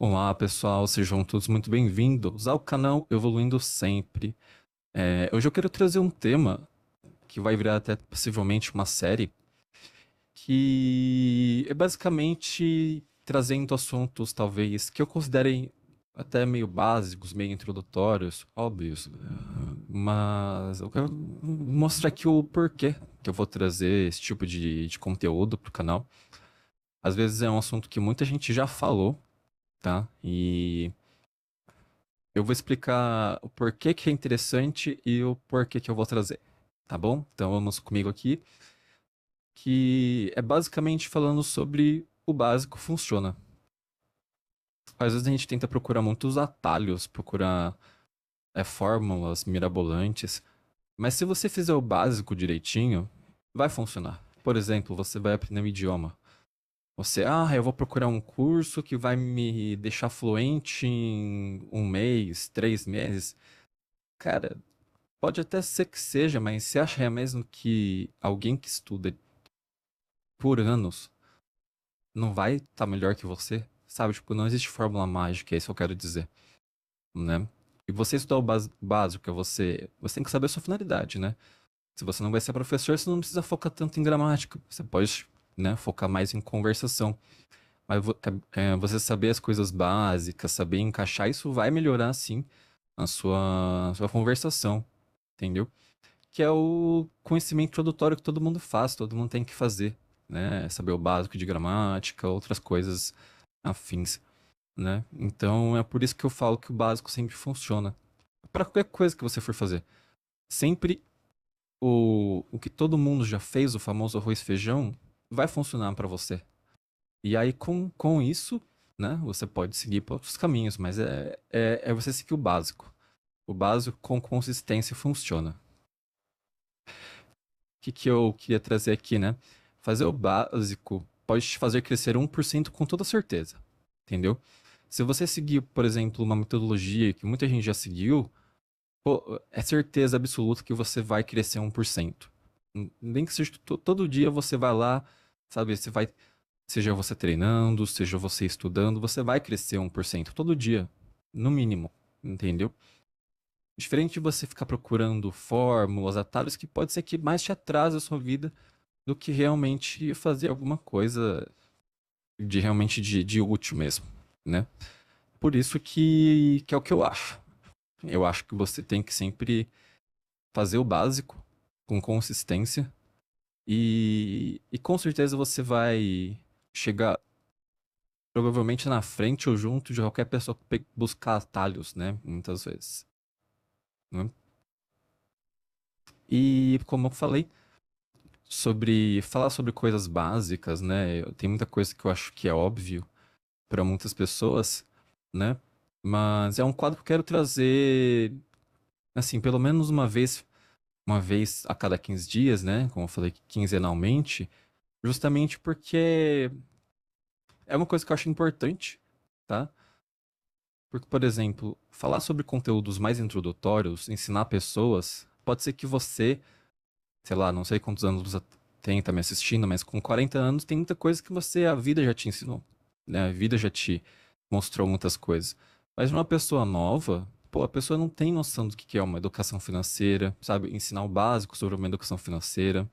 Olá, pessoal, sejam todos muito bem-vindos ao canal Evoluindo Sempre. Hoje eu quero trazer um tema que vai virar até possivelmente uma série, que é basicamente trazendo assuntos, talvez, que eu considerem até meio básicos, meio introdutórios, óbvios, mas eu quero mostrar aqui o porquê que eu vou trazer esse tipo de conteúdo pro canal. Às vezes é um assunto que muita gente já falou, tá? E eu vou explicar o porquê que é interessante e o porquê que eu vou trazer, tá bom? Então vamos comigo aqui, que é basicamente falando sobre o básico funciona. Às vezes a gente tenta procurar muitos atalhos, procurar fórmulas mirabolantes, mas se você fizer o básico direitinho, vai funcionar. Por exemplo, você vai aprender um idioma. Eu vou procurar um curso que vai me deixar fluente em um mês, 3 meses. Cara, pode até ser que seja, mas você acha mesmo que alguém que estuda por anos não vai estar melhor que você? Sabe, tipo, não existe fórmula mágica, é isso que eu quero dizer, né? E você estudar o básico, você tem que saber a sua finalidade, né? Se você não vai ser professor, você não precisa focar tanto em gramática. Você pode, né, focar mais em conversação. Mas você saber as coisas básicas, saber encaixar, isso vai melhorar, sim, a sua conversação, entendeu? Que é o conhecimento introdutório que todo mundo faz, todo mundo tem que fazer, né? Saber o básico de gramática, outras coisas afins, né? Então é por isso que eu falo que o básico sempre funciona. Para qualquer coisa que você for fazer. Sempre o que todo mundo já fez, o famoso arroz e feijão, vai funcionar para você. E aí com isso, né, você pode seguir para outros caminhos, mas é você seguir o básico. O básico com consistência funciona. Que eu queria trazer aqui, né? Fazer o básico pode te fazer crescer 1% com toda certeza, entendeu? Se você seguir, por exemplo, uma metodologia que muita gente já seguiu, pô, é certeza absoluta que você vai crescer 1%. Nem que seja todo dia você vai lá, sabe? Seja você treinando, seja você estudando, você vai crescer 1% todo dia, no mínimo, entendeu? Diferente de você ficar procurando fórmulas, atalhos que pode ser que mais te atrase a sua vida do que realmente fazer alguma coisa de realmente de útil mesmo, né? Por isso que é o que eu acho. Eu acho que você tem que sempre fazer o básico com consistência e com certeza você vai chegar provavelmente na frente ou junto de qualquer pessoa que buscar atalhos, né? Muitas vezes, né? E como eu falei, sobre falar sobre coisas básicas, né? Tem muita coisa que eu acho que é óbvio para muitas pessoas, né? Mas é um quadro que eu quero trazer, assim, pelo menos uma vez a cada 15 dias, né? Como eu falei, quinzenalmente, justamente porque é uma coisa que eu acho importante, tá? Porque, por exemplo, falar sobre conteúdos mais introdutórios, ensinar pessoas, pode ser que você, sei lá, não sei quantos anos você tem, tá me assistindo, mas com 40 anos tem muita coisa que a vida já te ensinou, né? A vida já te mostrou muitas coisas. Mas uma pessoa nova, pô, a pessoa não tem noção do que é uma educação financeira, sabe? Ensinar o básico sobre uma educação financeira,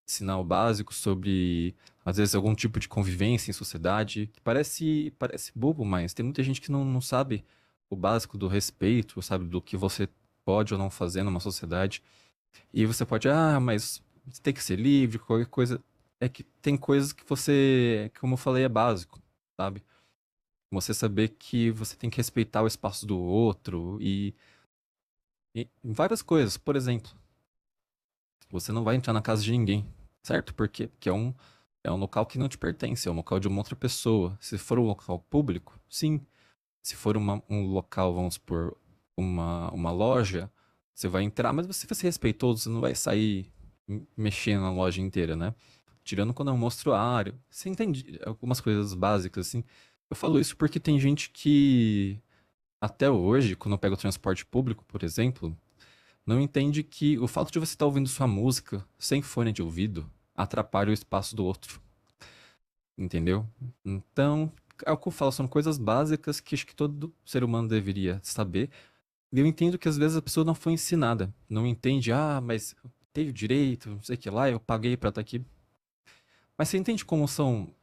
ensinar o básico sobre, às vezes, algum tipo de convivência em sociedade, que parece bobo, mas tem muita gente que não sabe o básico do respeito, sabe? Do que você pode ou não fazer numa sociedade. E você pode, mas você tem que ser livre, qualquer coisa. É que tem coisas que você, como eu falei, é básico, sabe? Você saber que você tem que respeitar o espaço do outro e várias coisas. Por exemplo, você não vai entrar na casa de ninguém, certo? Por quê? Porque é um local que não te pertence, é um local de uma outra pessoa. Se for um local público, sim. Se for um local, vamos supor, uma loja, você vai entrar, mas você vai ser respeitoso, você não vai sair mexendo na loja inteira, né? Tirando quando é um mostruário. Você entende algumas coisas básicas, assim. Eu falo isso porque tem gente que, até hoje, quando pega o transporte público, por exemplo, não entende que o fato de você estar ouvindo sua música sem fone de ouvido atrapalha o espaço do outro, entendeu? Então, é o que eu falo, são coisas básicas que acho que todo ser humano deveria saber. E eu entendo que às vezes a pessoa não foi ensinada, não entende, mas teve direito, não sei o que lá, eu paguei pra estar aqui. Mas você entende como são.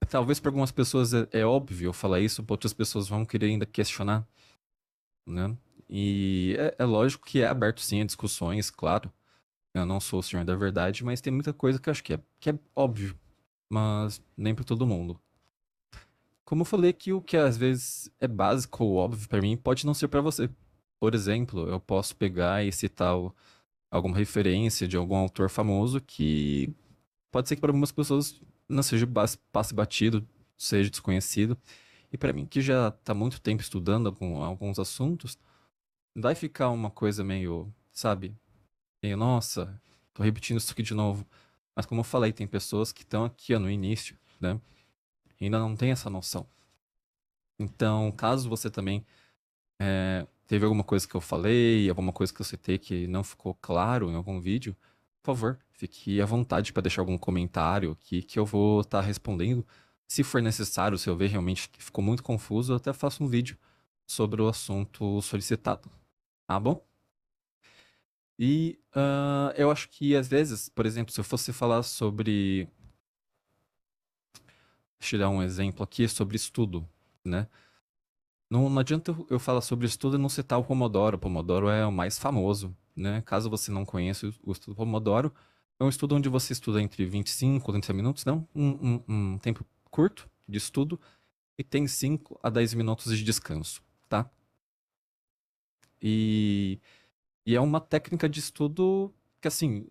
Talvez para algumas pessoas é óbvio eu falar isso, para outras pessoas vão querer ainda questionar, né? E é lógico que é aberto sim a discussões, claro. Eu não sou o senhor da verdade, mas tem muita coisa que eu acho que é óbvio, mas nem para todo mundo. Como eu falei que o que às vezes é básico ou óbvio pra mim pode não ser pra você. Por exemplo, eu posso pegar e citar alguma referência de algum autor famoso que pode ser que para algumas pessoas não seja passe batido, seja desconhecido. E pra mim, que já tá muito tempo estudando alguns assuntos, vai ficar uma coisa meio, sabe? Meio, nossa, tô repetindo isso aqui de novo. Mas como eu falei, tem pessoas que estão aqui ó, no início, né? E ainda não tem essa noção. Então, caso você também teve alguma coisa que eu falei, alguma coisa que eu citei que não ficou claro em algum vídeo, por favor, fique à vontade para deixar algum comentário aqui que eu vou estar respondendo. Se for necessário, se eu ver realmente que ficou muito confuso, eu até faço um vídeo sobre o assunto solicitado. Tá bom? E eu acho que às vezes, por exemplo, se eu fosse falar sobre. Deixa eu dar um exemplo aqui sobre estudo, né? Não adianta eu falar sobre estudo e não citar o Pomodoro. O Pomodoro é o mais famoso, né? Caso você não conheça o estudo Pomodoro, é um estudo onde você estuda entre 25 e 30 minutos, não? Um tempo curto de estudo e tem 5 a 10 minutos de descanso, tá? E, e é uma técnica de estudo que, assim,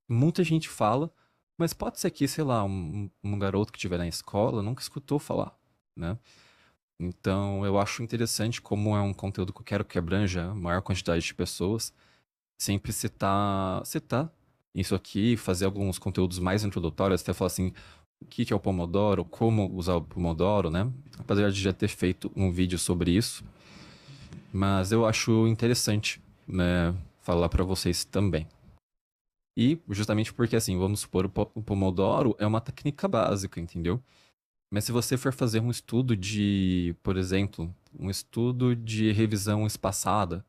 muita gente fala, mas pode ser que, sei lá, um garoto que estiver na escola nunca escutou falar, né? Então, eu acho interessante como é um conteúdo que eu quero que abranja a maior quantidade de pessoas, sempre citar isso aqui, fazer alguns conteúdos mais introdutórios, até falar assim, o que é o Pomodoro, como usar o Pomodoro, né? Apesar de já ter feito um vídeo sobre isso, mas eu acho interessante, né, falar para vocês também. E justamente porque, assim, vamos supor, o Pomodoro é uma técnica básica, entendeu? Mas se você for fazer um estudo de, por exemplo, um estudo de revisão espaçada,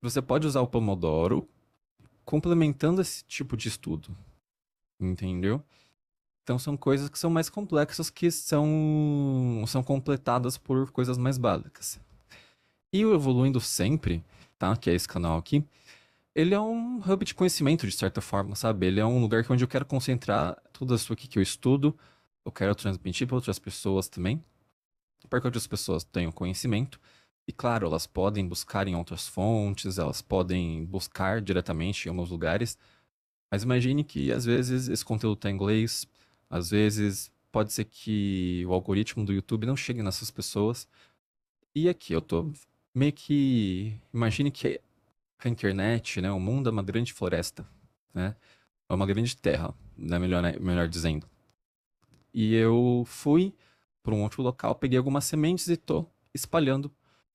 você pode usar o Pomodoro complementando esse tipo de estudo, entendeu? Então são coisas que são mais complexas que são completadas por coisas mais básicas. E o Evoluindo Sempre, tá? Que é esse canal aqui, ele é um hub de conhecimento, de certa forma, sabe? Ele é um lugar onde eu quero concentrar tudo isso aqui que eu estudo, eu quero transmitir para outras pessoas também, para que outras pessoas tenham conhecimento. E claro, elas podem buscar em outras fontes, elas podem buscar diretamente em alguns lugares. Mas imagine que às vezes esse conteúdo está em inglês, às vezes pode ser que o algoritmo do YouTube não chegue nessas pessoas. E aqui eu tô meio que. Imagine que a internet, né? O mundo é uma grande floresta, né? É uma grande terra, melhor dizendo. E eu fui para um outro local, peguei algumas sementes e tô espalhando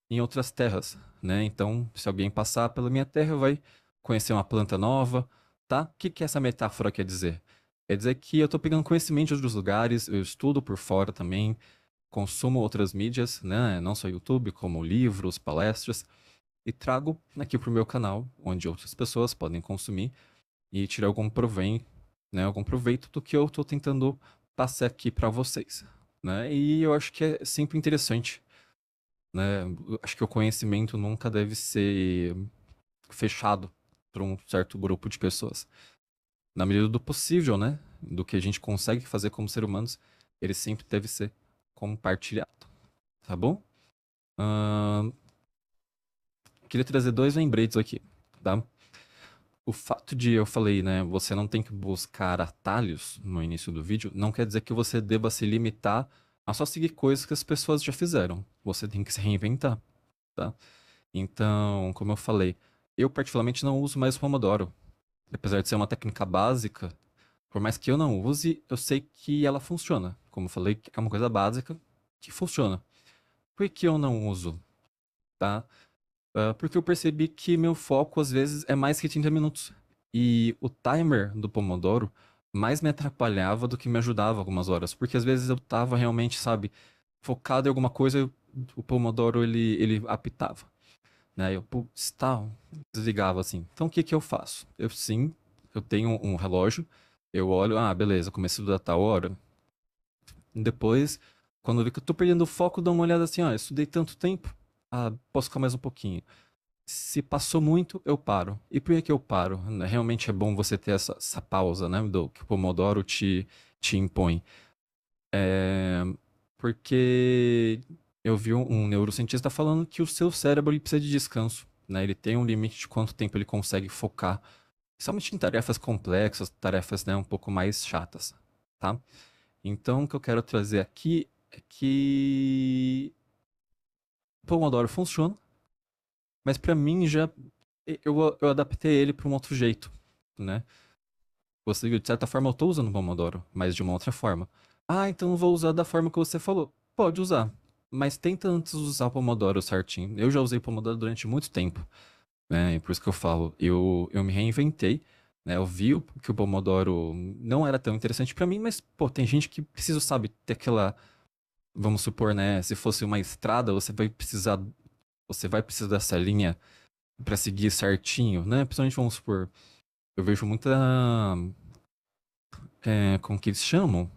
em outras terras, né? Então, se alguém passar pela minha terra, vai conhecer uma planta nova, tá? O que que essa metáfora quer dizer? Quer dizer que eu tô pegando conhecimento de outros lugares, eu estudo por fora também, consumo outras mídias, né? Não só YouTube, como livros, palestras, e trago aqui pro meu canal, onde outras pessoas podem consumir e tirar algum proveito, né? Algum proveito do que eu tô tentando passar aqui para vocês, né? E eu acho que é sempre interessante, né? Eu acho que o conhecimento nunca deve ser fechado para um certo grupo de pessoas. Na medida do possível, né? Do que a gente consegue fazer como ser humanos, ele sempre deve ser compartilhado, tá bom? Ahn, Queria trazer dois lembretes aqui, tá? O fato de eu falei, né, você não tem que buscar atalhos no início do vídeo, não quer dizer que você deva se limitar a só seguir coisas que as pessoas já fizeram. Você tem que se reinventar, tá? Então, como eu falei, eu particularmente não uso mais o Pomodoro. Apesar de ser uma técnica básica, por mais que eu não use, eu sei que ela funciona. Como eu falei, é uma coisa básica que funciona. Por que eu não uso, tá? Porque eu percebi que meu foco às vezes é mais que 30 minutos. E o timer do Pomodoro mais me atrapalhava do que me ajudava algumas horas. Porque às vezes eu tava realmente, sabe, focado em alguma coisa, o Pomodoro ele apitava, né? Eu, putz, tal, desligava assim. Então o que que eu faço? Eu tenho um relógio, eu olho, beleza, comecei a estudar tal hora. Depois, quando eu ver que eu tô perdendo o foco, dou uma olhada assim, eu estudei tanto tempo, posso ficar mais um pouquinho. Se passou muito, eu paro. E por que eu paro? Né, realmente é bom você ter essa pausa, né, que o Pomodoro te impõe. Porque eu vi um neurocientista falando que o seu cérebro ele precisa de descanso, né? Ele tem um limite de quanto tempo ele consegue focar, principalmente em tarefas complexas, tarefas, né, um pouco mais chatas, tá? Então, o que eu quero trazer aqui é que o Pomodoro funciona, mas pra mim já eu adaptei ele para um outro jeito, né? Você, de certa forma, eu tô usando o Pomodoro, mas de uma outra forma. Então eu vou usar da forma que você falou. Pode usar, mas tenta antes usar o Pomodoro certinho. Eu já usei Pomodoro durante muito tempo, né? E por isso que eu falo, eu me reinventei, né? Eu vi que o Pomodoro não era tão interessante pra mim, mas, pô, tem gente que precisa, sabe, ter aquela, vamos supor, né? Se fosse uma estrada, você vai precisar dessa linha pra seguir certinho, né? Principalmente, vamos supor, eu vejo muita, como que eles chamam?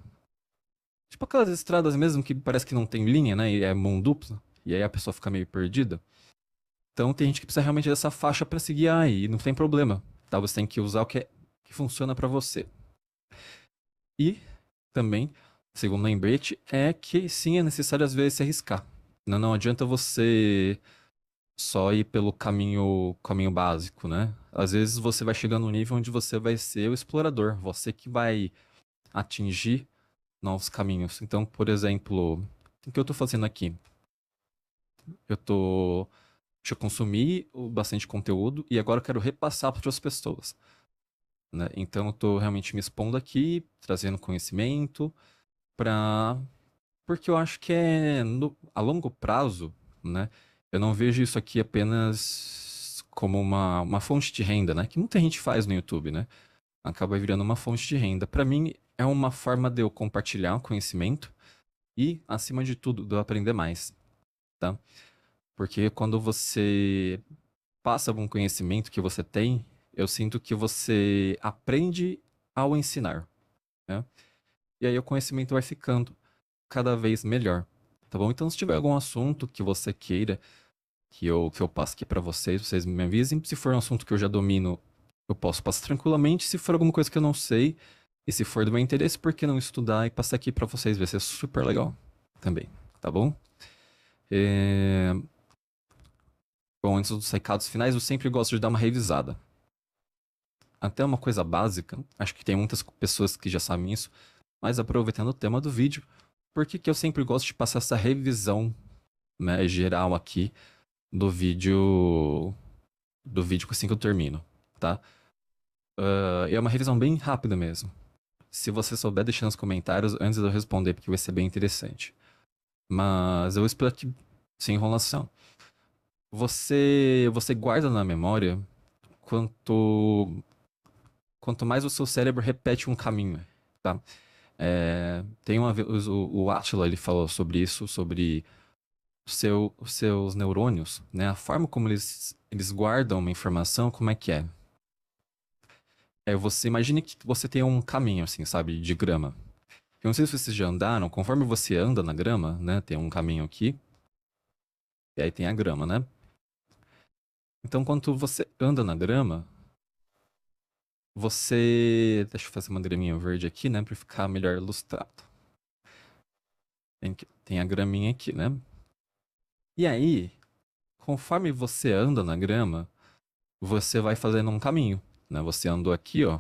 Tipo aquelas estradas mesmo que parece que não tem linha, né? E é mão dupla. E aí a pessoa fica meio perdida. Então tem gente que precisa realmente dessa faixa pra se guiar e não tem problema. Tá? Você tem que usar o que funciona pra você. E também, segundo lembrete, é que sim, é necessário às vezes se arriscar. Não adianta você só ir pelo caminho básico, né? Às vezes você vai chegar num nível onde você vai ser o explorador, você que vai atingir novos caminhos. Então, por exemplo, o que eu tô fazendo aqui? Eu tô. Já consumi bastante conteúdo e agora eu quero repassar para outras pessoas, né? Então eu tô realmente me expondo aqui, trazendo conhecimento para porque eu acho que a longo prazo, né? Eu não vejo isso aqui apenas como uma fonte de renda, né? Que muita gente faz no YouTube, né? Acaba virando uma fonte de renda. Para mim é uma forma de eu compartilhar o conhecimento e, acima de tudo, de eu aprender mais, tá? Porque quando você passa algum conhecimento que você tem, eu sinto que você aprende ao ensinar, né? E aí o conhecimento vai ficando cada vez melhor, tá bom? Então, se tiver algum assunto que você queira que eu passe aqui pra vocês, vocês me avisem. Se for um assunto que eu já domino, eu posso passar tranquilamente. Se for alguma coisa que eu não sei, e se for do meu interesse, por que não estudar e passar aqui pra vocês? Vai ser super legal também, tá bom? É... Bom, antes dos recados finais, eu sempre gosto de dar uma revisada. Até uma coisa básica, acho que tem muitas pessoas que já sabem isso, mas aproveitando o tema do vídeo, por que que eu sempre gosto de passar essa revisão, né, geral aqui do vídeo assim que eu termino, tá? É uma revisão bem rápida mesmo. Se você souber, deixa nos comentários antes de eu responder, porque vai ser bem interessante. Mas eu vou explicar aqui sem enrolação. Você guarda na memória quanto quanto mais o seu cérebro repete um caminho, tá? Tem uma vez o Atila ele falou sobre isso, sobre os seus neurônios, né? A forma como eles guardam uma informação, como é que é? Você imagine que você tem um caminho, assim, sabe, de grama. Eu não sei se vocês já andaram, conforme você anda na grama, né? Tem um caminho aqui, e aí tem a grama, né? Então, quando você anda na grama, deixa eu fazer uma graminha verde aqui, né? Pra ficar melhor ilustrado. Tem a graminha aqui, né? E aí, conforme você anda na grama, você vai fazendo um caminho, né? Você andou aqui, ó.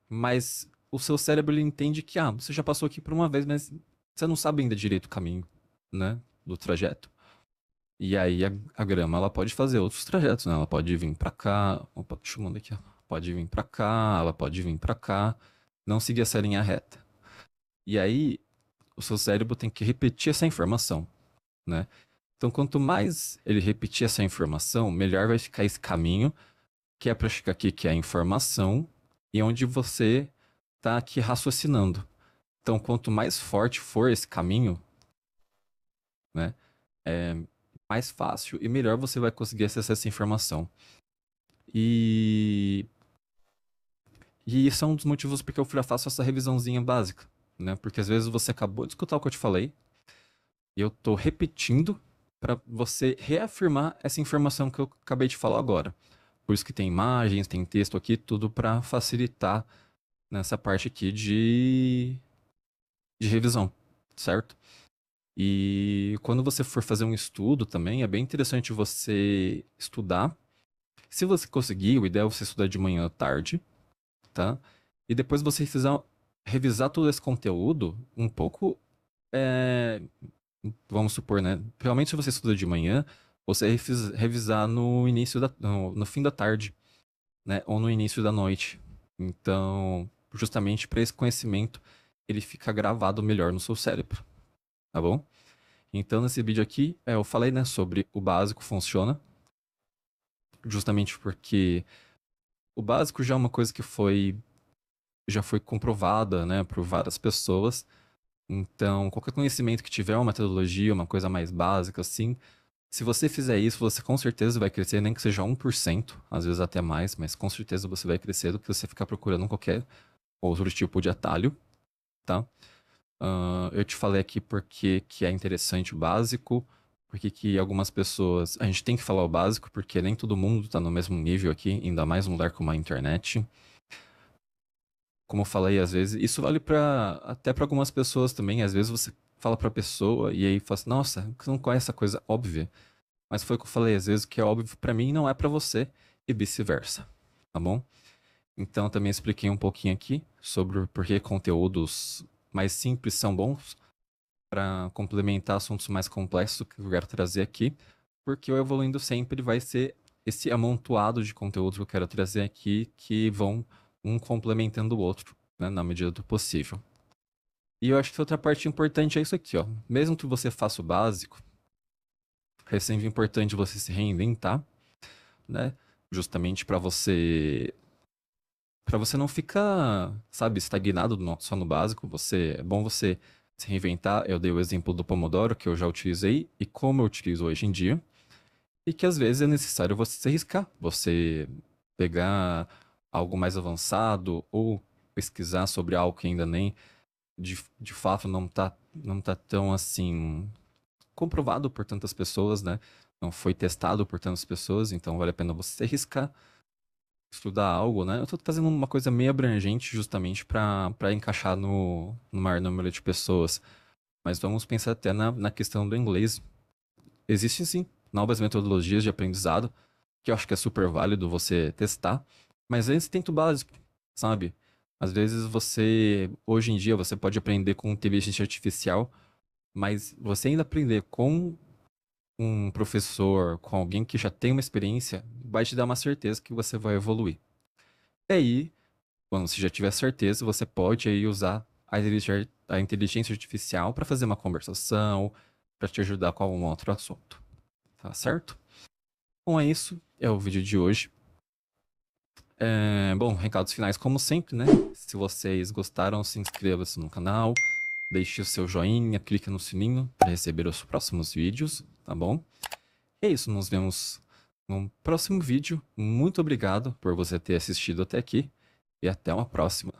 Mas o seu cérebro ele entende que, você já passou aqui por uma vez, mas você não sabe ainda direito o caminho, né? Do trajeto. E aí a grama, ela pode fazer outros trajetos, né? Ela pode vir pra cá. Opa, deixa eu mandar aqui, ó. Pode vir pra cá, ela pode vir pra cá. Não seguir essa linha reta. E aí, o seu cérebro tem que repetir essa informação, né? Então, quanto mais ele repetir essa informação, melhor vai ficar esse caminho, que é pra chegar aqui, que é a informação, e onde você tá aqui raciocinando. Então, quanto mais forte for esse caminho, né, é mais fácil e melhor você vai conseguir acessar essa informação. E, e isso é um dos motivos porque eu faço essa revisãozinha básica, né? Porque às vezes você acabou de escutar o que eu te falei e eu tô repetindo para você reafirmar essa informação que eu acabei de falar agora. Por isso que tem imagens, tem texto aqui, tudo para facilitar nessa parte aqui de revisão, certo? E quando você for fazer um estudo também, é bem interessante você estudar. Se você conseguir, o ideal é você estudar de manhã à tarde, tá? E depois você revisar todo esse conteúdo um pouco, é, vamos supor, né? Realmente se você estuda de manhã, você revisar no início no fim da tarde, né? Ou no início da noite. Então, justamente para esse conhecimento, ele fica gravado melhor no seu cérebro, tá bom? Então, nesse vídeo aqui, eu falei, né, sobre o básico funciona, justamente porque o básico já é uma coisa que já foi comprovada, né, por várias pessoas. Então, qualquer conhecimento que tiver uma metodologia, uma coisa mais básica, assim, se você fizer isso, você com certeza vai crescer, nem que seja 1%, às vezes até mais, mas com certeza você vai crescer do que você ficar procurando qualquer outro tipo de atalho, tá? Eu te falei aqui porque que é interessante o básico, porque que algumas pessoas... A gente tem que falar o básico, porque nem todo mundo está no mesmo nível aqui, ainda mais num lugar como a internet. Como eu falei, às vezes, isso vale até para algumas pessoas também. Às vezes você fala pra pessoa e aí fala assim, nossa, você não conhece essa coisa óbvia. Mas foi o que eu falei, às vezes o que é óbvio pra mim não é pra você e vice-versa, tá bom? Então também expliquei um pouquinho aqui sobre por que conteúdos mais simples são bons para complementar assuntos mais complexos que eu quero trazer aqui, porque o Evoluindo Sempre vai ser esse amontoado de conteúdo que eu quero trazer aqui que vão um complementando o outro, né, na medida do possível. E eu acho que outra parte importante é isso aqui, ó. Mesmo que você faça o básico, é sempre importante você se reinventar, né? Justamente para você não ficar, sabe, estagnado só no básico. É bom você se reinventar. Eu dei o exemplo do Pomodoro que eu já utilizei e como eu utilizo hoje em dia, e que às vezes é necessário você se arriscar, você pegar algo mais avançado ou pesquisar sobre algo que ainda nem de fato não tá tão assim comprovado por tantas pessoas, né? Não foi testado por tantas pessoas, então vale a pena você arriscar, estudar algo, né? Eu tô fazendo uma coisa meio abrangente justamente para encaixar no maior número de pessoas. Mas vamos pensar até na questão do inglês. Existem sim novas metodologias de aprendizado, que eu acho que é super válido você testar, mas antes tenta o básico, sabe? Às vezes hoje em dia, você pode aprender com inteligência artificial, mas você ainda aprender com um professor, com alguém que já tem uma experiência, vai te dar uma certeza que você vai evoluir. E aí, quando você já tiver certeza, você pode aí usar a inteligência artificial para fazer uma conversação, para te ajudar com algum outro assunto. Tá certo? Bom, é isso. É o vídeo de hoje. Bom, recados finais como sempre, né? Se vocês gostaram, se inscreva-se no canal, deixe o seu joinha, clique no sininho para receber os próximos vídeos, tá bom? É isso, nos vemos no próximo vídeo. Muito obrigado por você ter assistido até aqui e até uma próxima.